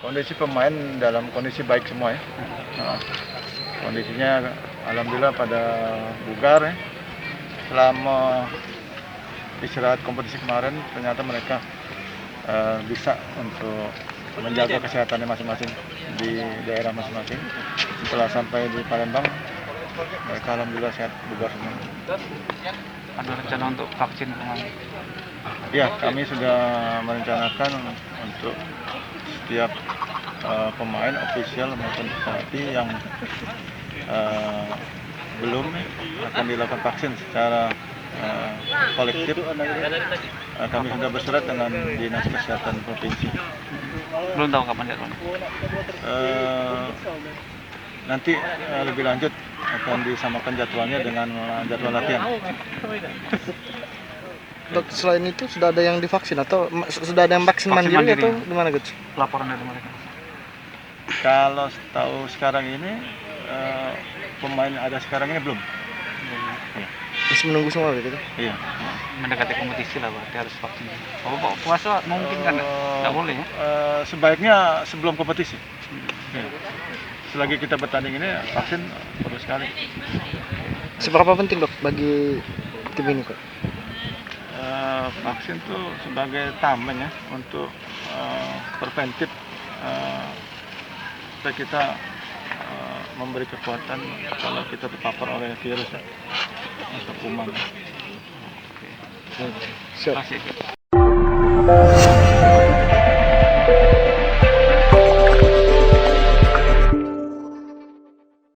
Kondisi pemain dalam kondisi baik semua ya. Kondisinya alhamdulillah pada bugar ya. Selama istirahat kompetisi kemarin ternyata mereka bisa untuk menjaga kesehatannya masing-masing di daerah masing-masing. Setelah sampai di Palembang, mereka alhamdulillah sehat, bugar semua. Ada rencana untuk vaksin pemain? Ya, kami sudah merencanakan untuk setiap pemain ofisial maupun pelatih yang belum akan dilakukan vaksin secara kolektif. Kami sudah bersurat dengan Dinas Kesehatan Provinsi. Belum tahu kapan jadwalnya? Nanti lebih lanjut akan disamakan jadwalnya dengan jadwal latihan. Dok, selain itu sudah ada yang divaksin atau sudah ada yang vaksin mandiri atau gimana Coach? Laporan dari mereka. Kalau tahu sekarang ini pemain ada sekarang ini belum. Ya. Masih menunggu semua gitu? Iya. Mendekati kompetisi lah berarti harus vaksin. Oh, puasa mungkin kan nggak boleh ya? Sebaiknya sebelum kompetisi. Ya. Selagi kita bertanding ini vaksin perlu sekali. Seberapa penting dok bagi tim ini kok? Vaksin tuh sebagai tameng ya untuk preventif supaya kita memberi kekuatan kalau kita terpapar oleh virus ya, atau kuman. Siap. Terima kasih.